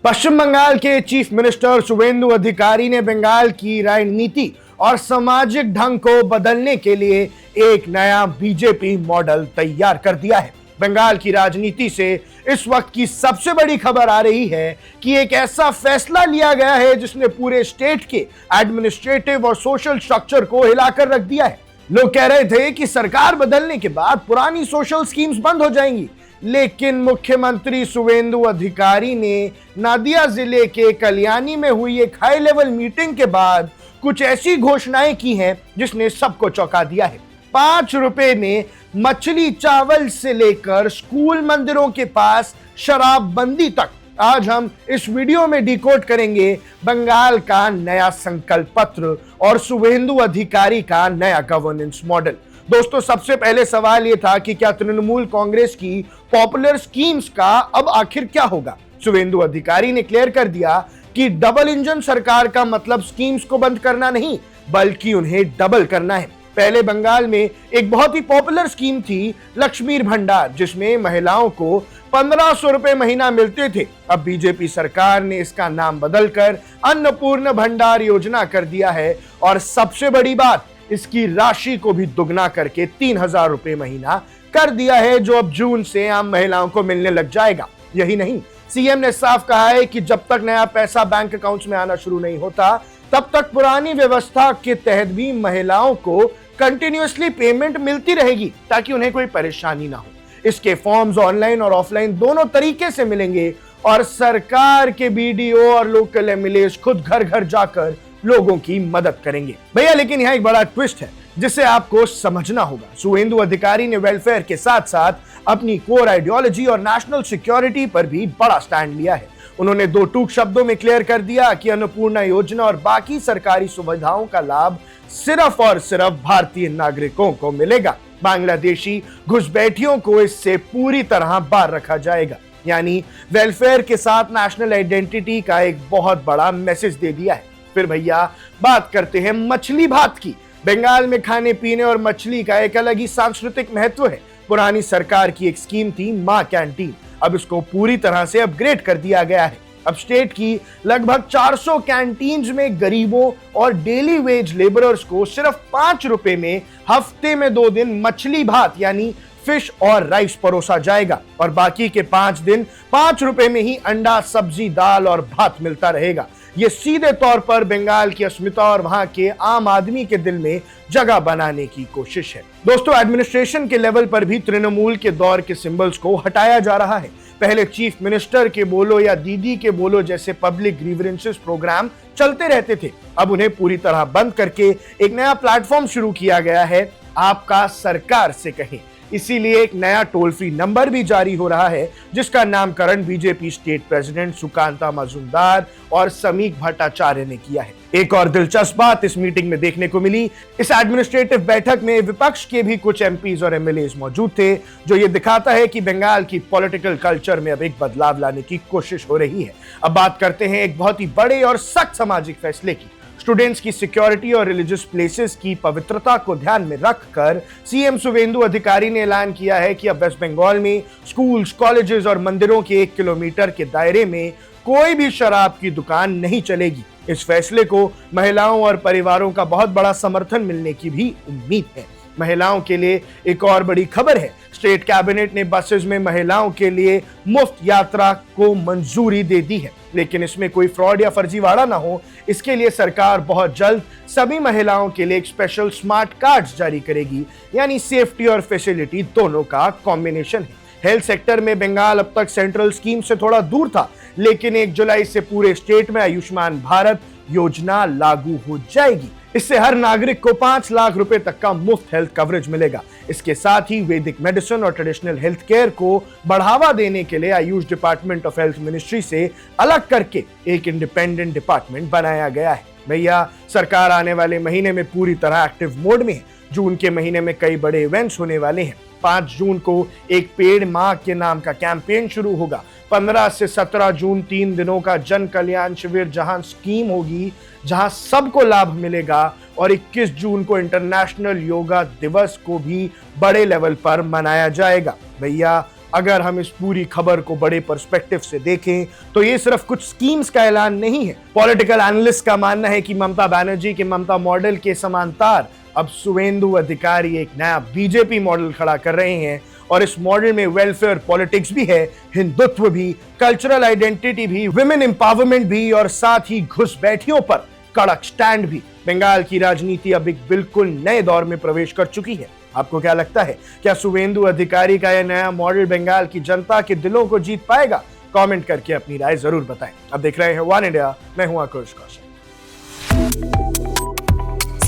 पश्चिम बंगाल के chief minister Suvendu अधिकारी ने बंगाल की राजनीति और सामाजिक ढंग को बदलने के लिए एक नया बीजेपी मॉडल तैयार कर दिया है। बंगाल की राजनीति से इस वक्त की सबसे बड़ी खबर आ रही है कि एक ऐसा फैसला लिया गया है जिसने पूरे स्टेट के एडमिनिस्ट्रेटिव और सोशल स्ट्रक्चर को हिलाकर रख दिया है। लोग कह रहे थे कि सरकार बदलने के बाद पुरानी सोशल स्कीम्स बंद हो जाएंगी, लेकिन मुख्यमंत्री शुवेंदु अधिकारी ने नादिया जिले के कल्याणी में हुई एक हाई लेवल मीटिंग के बाद कुछ ऐसी घोषणाएं की हैं जिसने सबको चौंका दिया है। 5 रुपए में मछली चावल से लेकर स्कूल मंदिरों के पास शराबबंदी तक आज हम इस वीडियो में डिकोड करेंगे बंगाल का नया संकल्प पत्र और शुवेंदु अधिकारी का नया गवर्नेंस मॉडल। दोस्तों, सबसे पहले सवाल यह था कि क्या तृणमूल कांग्रेस की पॉपुलर स्कीम्स का अब आखिर क्या होगा। शुवेंदु अधिकारी ने क्लियर कर दिया कि डबल इंजन सरकार का मतलब स्कीम्स को बंद करना नहीं, बल्कि उन्हें डबल करना है। पहले बंगाल में एक बहुत ही पॉपुलर स्कीम थी लक्ष्मी भंडार, जिसमें महिलाओं को 1500 रुपए महीना मिलते थे। अब बीजेपी सरकार ने इसका नाम बदलकर अन्नपूर्ण भंडार योजना कर दिया है और सबसे बड़ी बात, इसकी राशि को भी दुगना करके 3000 रुपए महीना कर दिया है, जो अब जून से आम महिलाओं को मिलने लग जाएगा। यही नहीं, सीएम ने साफ कहा है कि जब तक नया पैसा बैंक अकाउंट्स में आना शुरू नहीं होता, तब तक पुरानी व्यवस्था के तहत भी महिलाओं को कंटिन्यूअसली पेमेंट मिलती रहेगी ताकि उन्हें कोई परेशानी ना हो। इसके फॉर्म्स ऑनलाइन और ऑफलाइन दोनों तरीके से मिलेंगे और सरकार के बीडीओ और लोकल एमएलए खुद घर घर जाकर लोगों की मदद करेंगे। भैया, लेकिन यहाँ एक बड़ा ट्विस्ट है जिसे आपको समझना होगा। शुवेंदु अधिकारी ने वेलफेयर के साथ साथ अपनी कोर आइडियोलॉजी और नेशनल सिक्योरिटी पर भी बड़ा स्टैंड लिया है। उन्होंने 2 टूक शब्दों में क्लियर कर दिया कि अन्नपूर्णा योजना और बाकी सरकारी सुविधाओं का लाभ सिर्फ और सिर्फ भारतीय नागरिकों को मिलेगा। बांग्लादेशी घुसपैठियों को इससे पूरी तरह बाहर रखा जाएगा। यानी वेलफेयर के साथ नेशनल आइडेंटिटी का एक बहुत बड़ा मैसेज दे दिया है। फिर भैया, बात करते हैं मछली भात की। बंगाल में खाने पीने और मछली का एक अलग ही सांस्कृतिक महत्व है। पुरानी सरकार की एक स्कीम थी मां कैंटीन, अब इसको पूरी तरह से अपग्रेड कर दिया गया है। अब स्टेट की लगभग 400 कैंटीन्स में गरीबों और डेली वेज लेबरर्स को सिर्फ 5 रुपए में हफ्ते में 2 दिन मछली भात यानी फिश और राइस परोसा जाएगा और बाकी के 5 दिन 5 रुपए में ही अंडा, सब्जी, दाल और भात मिलता रहेगा। ये सीधे तौर पर बंगाल की अस्मिता और वहां के आम आदमी के दिल में जगह बनाने की कोशिश है। दोस्तों, एडमिनिस्ट्रेशन के लेवल पर भी तृणमूल के दौर के सिंबल्स को हटाया जा रहा है। पहले चीफ मिनिस्टर के बोलो या दीदी के बोलो जैसे पब्लिक ग्रीवेंसेस प्रोग्राम चलते रहते थे। अब उन्हें पूरी तरह बंद करके एक नया प्लेटफॉर्म शुरू किया गया है, आपका सरकार से कहें। इसीलिए एक नया टोल फ्री नंबर भी जारी हो रहा है, जिसका नामकरण BJP state president Sukanta Majumdar और समीक भट्टाचार्य ने किया है। एक और दिलचस्प बात इस मीटिंग में देखने को मिली। इस एडमिनिस्ट्रेटिव बैठक में विपक्ष के भी कुछ एमपीज और एमएलए मौजूद थे, जो ये दिखाता है कि बंगाल की पॉलिटिकल कल्चर में अब एक बदलाव लाने की कोशिश हो रही है। अब बात करते हैं एक बहुत ही बड़े और सख्त सामाजिक फैसले की। स्टूडेंट्स की सिक्योरिटी और रिलीजियस प्लेसेस की पवित्रता को ध्यान में रखकर सीएम शुवेंदु अधिकारी ने ऐलान किया है कि अब वेस्ट बंगाल में स्कूल्स, कॉलेजेस और मंदिरों के 1 किलोमीटर के दायरे में कोई भी शराब की दुकान नहीं चलेगी। इस फैसले को महिलाओं और परिवारों का बहुत बड़ा समर्थन मिलने की भी उम्मीद है। महिलाओं के लिए एक और बड़ी खबर है। स्टेट कैबिनेट ने बसेस में महिलाओं के लिए मुफ्त यात्रा को मंजूरी दे दी है, लेकिन इसमें कोई फ्रॉड या फर्जीवाड़ा ना हो, इसके लिए सरकार बहुत जल्द सभी महिलाओं के लिए एक स्पेशल स्मार्ट कार्ड्स जारी करेगी, यानी सेफ्टी और फैसिलिटी दोनों का कॉम्बिनेशन है। हेल्थ सेक्टर में बंगाल अब तक सेंट्रल स्कीम से थोड़ा दूर था, लेकिन 1 जुलाई से पूरे स्टेट में आयुष्मान भारत योजना लागू हो जाएगी। इससे हर नागरिक को 5 लाख रुपए तक का मुफ्त हेल्थ कवरेज मिलेगा। इसके साथ ही वैदिक मेडिसिन और ट्रेडिशनल हेल्थ केयर को बढ़ावा देने के लिए Ayush department of health ministry से अलग करके एक इंडिपेंडेंट डिपार्टमेंट बनाया गया है। भैया, सरकार आने वाले महीने में पूरी तरह एक्टिव मोड में है। जून के महीने में कई बड़े इवेंट्स होने वाले हैं। 5 जून को एक पेड़ मां के नाम का कैंपेन शुरू होगा। 15 से 17 जून 3 दिनों का जन कल्याण शिविर जहां स्कीम होगी, जहां सबको लाभ मिलेगा, और 21 जून को इंटरनेशनल योगा दिवस को भी बड़े लेवल पर मनाया जाएगा। भैया, अगर हम इस पूरी खबर को बड़े पर्सपेक्टिव से देखें तो ये सिर्फ कुछ स्कीम्स का ऐलान नहीं है। पॉलिटिकल एनालिस्ट का मानना है कि ममता बनर्जी के ममता मॉडल के समांतर अब शुवेंदु अधिकारी एक नया बीजेपी मॉडल खड़ा कर रहे हैं और इस मॉडल में वेलफेयर पॉलिटिक्स भी है, हिंदुत्व भी, कल्चरल आइडेंटिटी भी, विमेन एम्पावरमेंट भी और साथ ही घुसपैठियों पर कड़क स्टैंड भी। बंगाल की राजनीति अब एक बिल्कुल नए दौर में प्रवेश कर चुकी है। आपको क्या लगता है, क्या शुवेंदु अधिकारी का यह नया मॉडल बंगाल की जनता के दिलों को जीत पाएगा? कमेंट करके अपनी राय जरूर बताएं। अब देख रहे हैं वन इंडिया, मैं हूं आकुश Kaushik.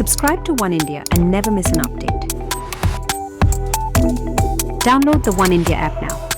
Subscribe to One India and never miss an update. Download the One India app now.